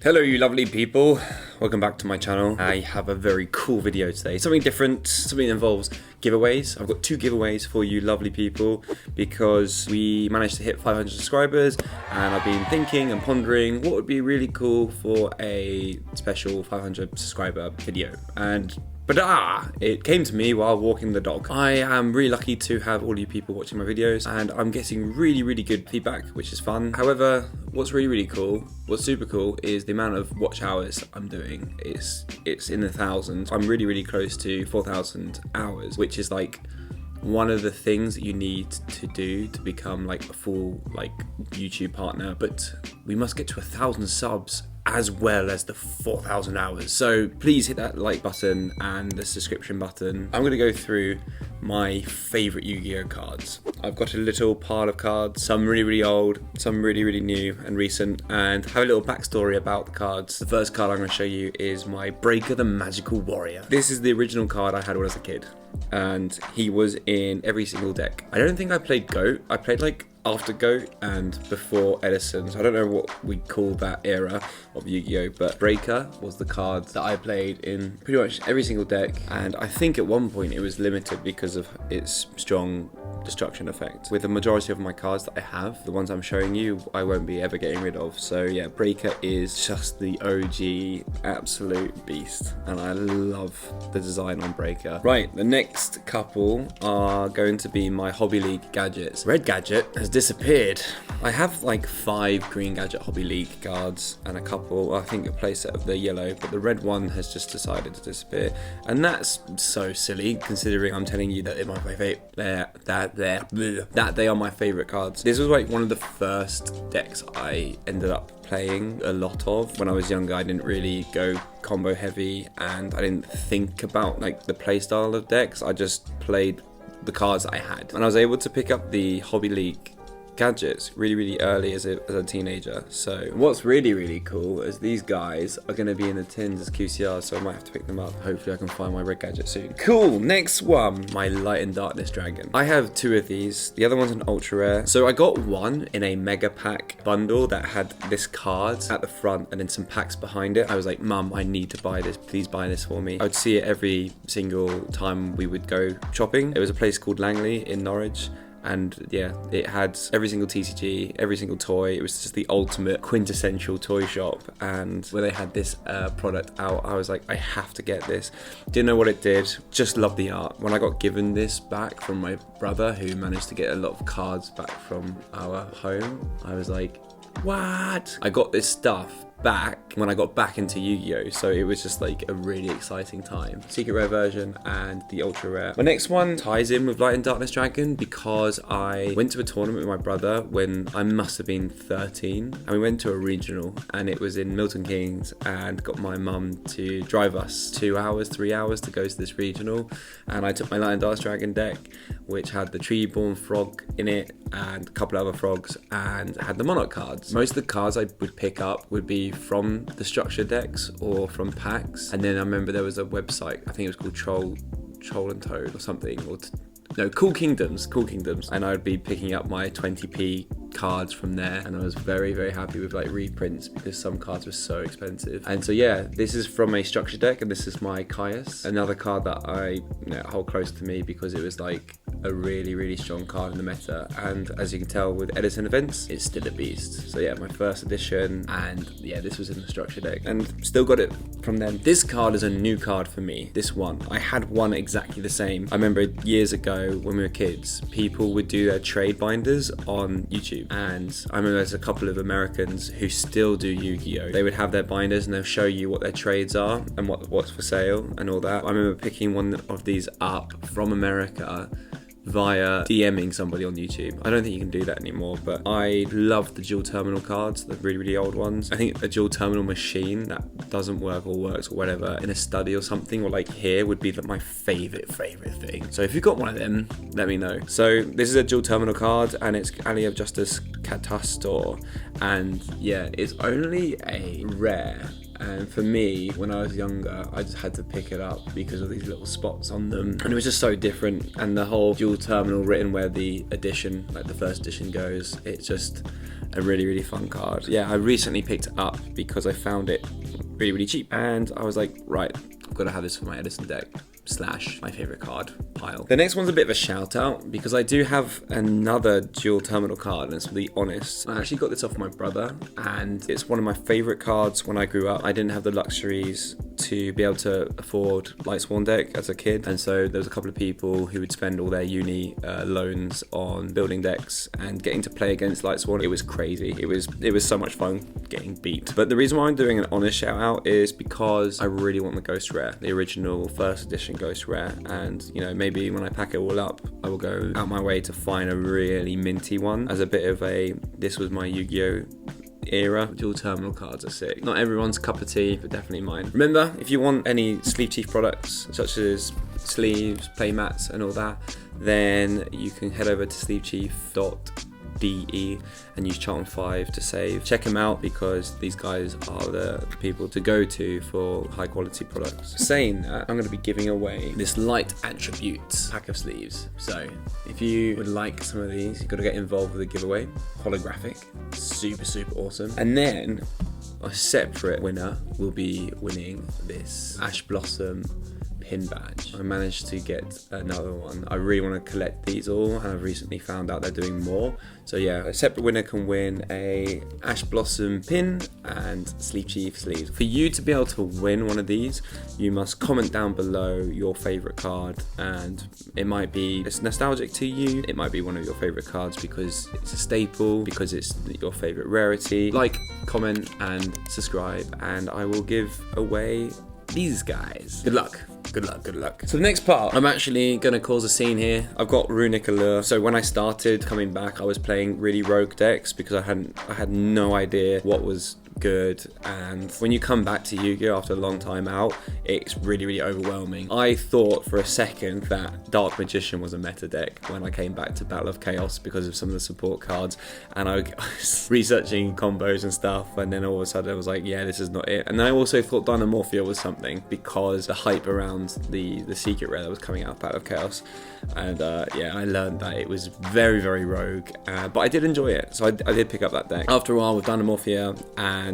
Hello you lovely people, welcome back to my channel. I have a very cool video today, something different, something that involves giveaways. I've got 2 giveaways for you lovely people because we managed to hit 500 subscribers and I've been thinking and pondering what would be really cool for a special 500 subscriber video, and it came to me while walking the dog. I am really lucky to have all you people watching my videos and I'm getting really good feedback, which is fun. However, what's really cool, what's super cool is the amount of watch hours I'm doing. It's in the thousands. I'm really close to 4,000 hours, which is like one of the things that you need to do to become like a full like YouTube partner, but we must get to 1,000 subs as well as the 4,000 hours. So please hit that like button and the subscription button. I'm gonna go through my favorite Yu-Gi-Oh cards. I've got a little pile of cards, some really old, some really new and recent, and have a little backstory about the cards. The first card I'm gonna show you is my Breaker the Magical Warrior. This is the original card I had when I was a kid, and he was in every single deck. I don't think I played GOAT. I played like after GOAT and before Edison, so I don't know what we call that era of Yu-Gi-Oh, but Breaker was the card that I played in pretty much every single deck, and I think at one point it was limited because of its strong destruction effect. With the majority of my cards that I have, the ones I'm showing you, I won't be ever getting rid of. So yeah, Breaker is just the OG absolute beast, and I love the design on Breaker. Right, the next couple are going to be my Hobby League gadgets. Red Gadget has disappeared. I have like 5 Green Gadget Hobby League cards and a couple, I think a playset of the yellow, but the red one has just decided to disappear. And that's so silly considering I'm telling you that they're my favorite, that they are my favorite cards. This was like one of the first decks I ended up playing a lot of. When I was younger, I didn't really go combo heavy and I didn't think about like the playstyle of decks. I just played the cards that I had. And I was able to pick up the Hobby League gadgets really early as a teenager. So what's really cool is these guys are going to be in the tins as QCR, so I might have to pick them up. Hopefully I can find my red gadget soon. Cool, next one, my Light and Darkness Dragon. I have 2 of these. The other one's an ultra rare. So I got one in a mega pack bundle that had this card at the front and then some packs behind it. I was like, Mum, I need to buy this, please buy this for me. I would see it every single time we would go shopping. It was a place called Langley in Norwich. And yeah, it had every single TCG, every single toy. It was just the ultimate quintessential toy shop. And when they had this product out, I was like, I have to get this. Didn't know what it did, just loved the art. When I got given this back from my brother, who managed to get a lot of cards back from our home, I was like, what? I got this stuff back when I got back into Yu-Gi-Oh, so it was just like a really exciting time. Secret rare version and the ultra rare. My next one ties in with Light and Darkness Dragon because I went to a tournament with my brother when I must have been 13, and we went to a regional and it was in Milton Keynes, and got my mum to drive us 2 hours, 3 hours to go to this regional, and I took my Light and Darkness Dragon deck, which had the Treeborn Frog in it and a couple other frogs, and had the Monarch cards. Most of the cards I would pick up would be from the structure decks or from packs, and then I remember there was a website, I think it was called Troll and Toad or something, or no, Cool Kingdoms, and I would be picking up my 20p cards from there, and I was very happy with like reprints because some cards were so expensive. And so yeah, this is from a structure deck, and this is my Caius, another card that I hold close to me because it was like a really strong card in the meta, and as you can tell with Edison events, it's still a beast. So yeah, my first edition, and yeah, this was in the structure deck and still got it from them. This card is a new card for me, this one. I had one exactly the same. I remember years ago when we were kids, people would do their trade binders on YouTube, and I remember there's a couple of Americans who still do Yu-Gi-Oh. They would have their binders and they'll show you what their trades are and what's for sale and all that. I remember picking one of these up from America via DMing somebody on YouTube. I don't think you can do that anymore, but I love the dual terminal cards, the really old ones. I think a dual terminal machine that doesn't work or works or whatever in a study or something, or like here, would be my favorite thing. So if you've got one of them, let me know. So this is a dual terminal card, and it's Alley of Justice Catastor, and yeah, it's only a rare. And for me, when I was younger, I just had to pick it up because of these little spots on them. And it was just so different. And the whole dual terminal written where the edition, like the first edition goes, it's just a really, really fun card. Yeah, I recently picked it up because I found it really, really cheap, and I was like, right, I've got to have this for my Edison deck / my favorite card pile. The next one's a bit of a shout out because I do have another dual terminal card, and it's for the Honest. I actually got this off my brother, and it's one of my favorite cards. When I grew up, I didn't have the luxuries to be able to afford Lightsworn deck as a kid, and so there was a couple of people who would spend all their uni loans on building decks and getting to play against Lightsworn. It was crazy. It was so much fun getting beat. But the reason why I'm doing an Honest shout out is because I really want the Ghost Rare, the original first edition Ghost Rare, and you know, maybe when I pack it all up, I will go out my way to find a really minty one as a bit of a, this was my Yu-Gi-Oh! Era. Dual terminal cards are sick. Not everyone's cup of tea, but definitely mine. Remember, if you want any Sleeve Chief products such as sleeves, play mats and all that, then you can head over to sleevechief.de and use Charlton 5 to save. Check them out because these guys are the people to go to for high quality products. Saying that, I'm going to be giving away this light attributes pack of sleeves. So if you would like some of these, you've got to get involved with the giveaway. Holographic, super awesome. And then a separate winner will be winning this Ash Blossom pin badge. I managed to get another one. I really want to collect these all, and I've recently found out they're doing more. So yeah, a separate winner can win a Ash Blossom pin and Sleeve Chief sleeves. For you to be able to win one of these, you must comment down below your favorite card, and it might be it's nostalgic to you, it might be one of your favorite cards because it's a staple, because it's your favorite rarity. Like, comment and subscribe, and I will give away these guys. Good luck. Good luck. So the next part, I'm actually going to cause a scene here. I've got Runic Allure. So when I started coming back, I was playing really rogue decks because I had no idea what was good, and when you come back to Yu-Gi-Oh! After a long time out, it's really overwhelming. I thought for a second that Dark Magician was a meta deck when I came back to Battle of Chaos because of some of the support cards, and I was researching combos and stuff, and then all of a sudden I was like, yeah, this is not it. And then I also thought Dynamorphia was something because the hype around the secret rare that was coming out of Battle of Chaos, and yeah, I learned that it was very rogue, but I did enjoy it, so I did pick up that deck. After a while with Dynamorphia and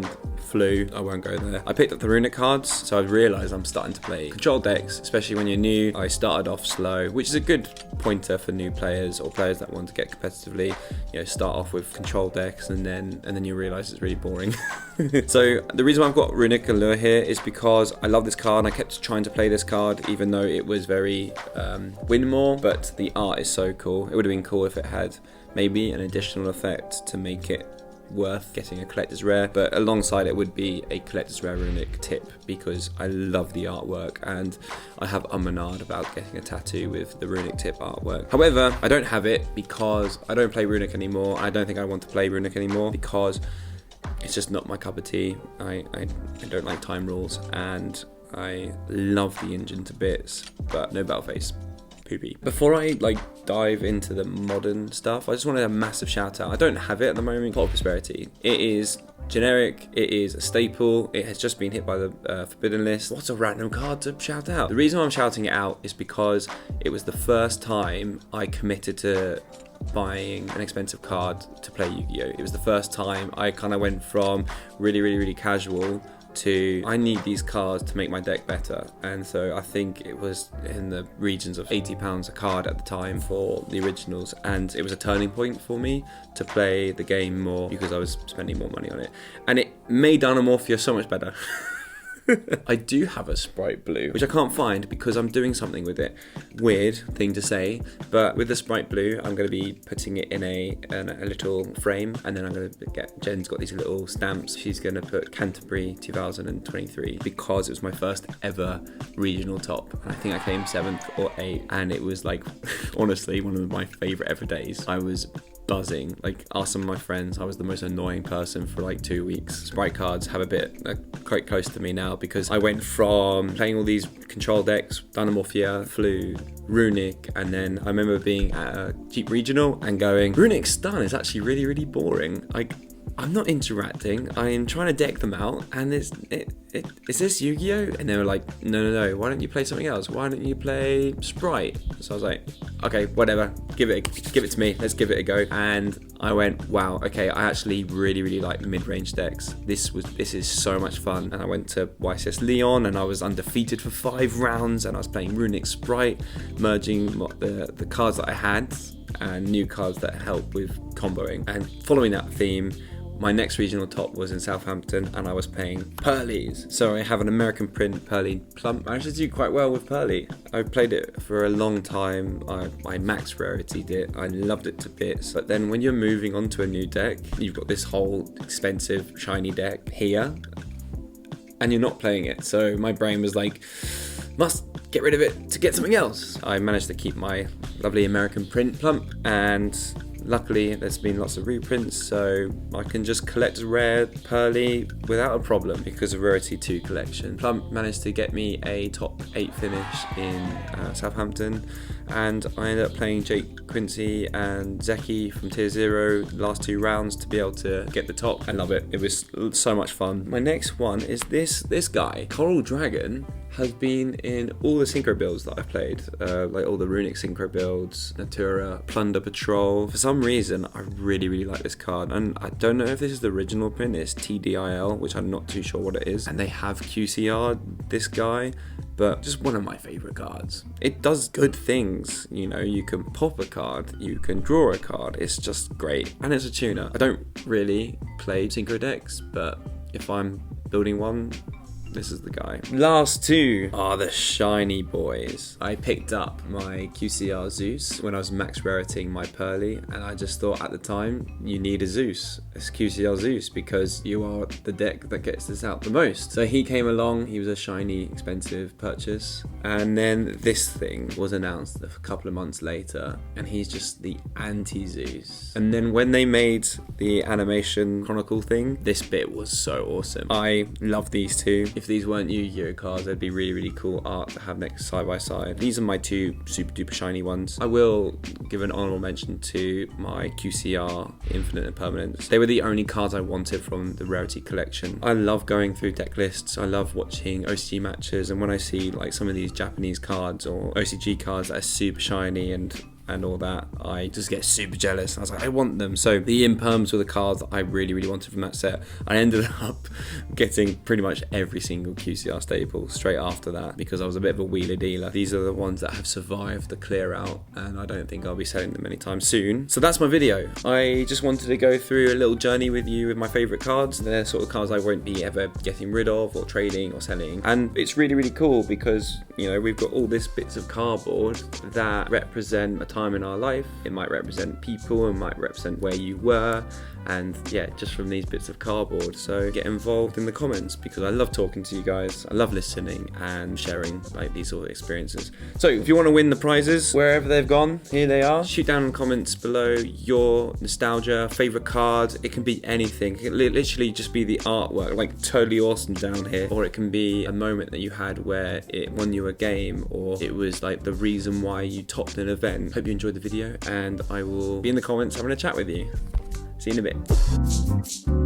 Flu, I won't go there, I picked up the Runic cards, so I realised I'm starting to play control decks, especially when you're new. I started off slow, which is a good pointer for new players or players that want to get competitively. You know, start off with control decks and then you realise it's really boring. So the reason why I've got Runic Allure here is because I love this card and I kept trying to play this card even though it was very win more, but the art is so cool. It would have been cool if it had maybe an additional effect to make it worth getting a collector's rare, but alongside it would be a collector's rare Runic tip because I love the artwork and I have menard about getting a tattoo with the Runic tip artwork. However, I don't have it because I don't play Runic anymore. I don't think I want to play Runic anymore because it's just not my cup of tea. I don't like time rules, and I love the engine to bits, but no battle face. Poopy. Before I dive into the modern stuff, I just wanted a massive shout out. I don't have it at the moment. Pot of Prosperity. It is generic, it is a staple, it has just been hit by the forbidden list. What's a random card to shout out? The reason why I'm shouting it out is because it was the first time I committed to buying an expensive card to play Yu-Gi-Oh! It was the first time I kind of went from really casual to I need these cards to make my deck better, and so I think it was in the regions of £80 a card at the time for the originals, and it was a turning point for me to play the game more because I was spending more money on it, and it made Dynamorphia so much better. I do have a Sprite Blue, which I can't find because I'm doing something with it. Weird thing to say, but with the Sprite Blue, I'm going to be putting it in a little frame, and then I'm going to get, Jen's got these little stamps. She's going to put Canterbury 2023 because it was my first ever regional top. And I think I came 7th or 8th, and it was like, honestly, one of my favorite ever days. I was buzzing. Ask some of my friends, I was the most annoying person for 2 weeks. Sprite cards have a bit quite close to me now because I went from playing all these control decks, Dynamorphia, Flu, Runic, and then I remember being at a cheap regional and going, Runic Stun is actually really boring. I'm not interacting. I am trying to deck them out, and is this Yu-Gi-Oh? And they were like, no. Why don't you play something else? Why don't you play Sprite? So I was like, okay, whatever. Give it to me. Let's give it a go. And I went, wow, okay, I actually really like the mid-range decks. This is so much fun. And I went to YCS Leon, and I was undefeated for 5 rounds, and I was playing Runic Sprite, merging the cards that I had and new cards that help with comboing. And following that theme, my next regional top was in Southampton, and I was playing Pearlies. So I have an American print Pearly Plump. I actually do quite well with Pearly. I played it for a long time. I max rarity'd it. I loved it to bits. But then when you're moving on to a new deck, you've got this whole expensive shiny deck here, and you're not playing it. So my brain was like, must get rid of it to get something else. I managed to keep my lovely American print Plump, and luckily there's been lots of reprints, so I can just collect rare Pearly without a problem because of Rarity 2 collection. Plump managed to get me a top 8 finish in Southampton, and I ended up playing Jake Quincy and Zeki from tier 0 last 2 rounds to be able to get the top. I love it. It was so much fun. My next one is this guy. Coral Dragon has been in all the synchro builds that I've played, like all the Runic synchro builds, Natura, Plunder Patrol. For some reason, I really like this card, and I don't know if this is the original print. It's TDIL, which I'm not too sure what it is, and they have QCR this guy, but just one of my favorite cards. It does good things, you know. You can pop a card, you can draw a card. It's just great, and it's a tuner. I don't really play synchro decks, but if I'm building one, this is the guy. Last 2 are the shiny boys. I picked up my QCR Zeus when I was max raritying my Pearly, and I just thought at the time, you need a Zeus. It's QCR Zeus because you are the deck that gets this out the most. So he came along, he was a shiny, expensive purchase, and then this thing was announced a couple of months later, and he's just the anti-Zeus. And then when they made the animation chronicle thing, this bit was so awesome. I love these two. If these weren't Yu-Gi-Oh cards, they'd be really cool art to have next side by side. These are my 2 super duper shiny ones. I will give an honorable mention to my QCR Infinite and Permanence. They were the only cards I wanted from the Rarity collection. I love going through deck lists. I love watching OCG matches, and when I see like some of these Japanese cards or OCG cards that are super shiny and all that, I just get super jealous. I was like, I want them. So the imperms were the cards that I really wanted from that set. I ended up getting pretty much every single QCR staple straight after that because I was a bit of a wheeler dealer. These are the ones that have survived the clear out, and I don't think I'll be selling them anytime soon. So that's my video. I just wanted to go through a little journey with you with my favorite cards. They're sort of cards I won't be ever getting rid of or trading or selling. And it's really cool because, you know, we've got all these bits of cardboard that represent a time in our life. It might represent people, it might represent where you were, and yeah, just from these bits of cardboard. So get involved in the comments because I love talking to you guys. I love listening and sharing like these sort of experiences. So if you want to win the prizes wherever they've gone, here they are. Shoot down in the comments below your nostalgia, favorite card. It can be anything. It can literally just be the artwork, like totally awesome down here, or it can be a moment that you had where it won you a game, or it was like the reason why you topped an event. Hope you enjoyed the video, and I will be in the comments having a chat with you. See you in a bit.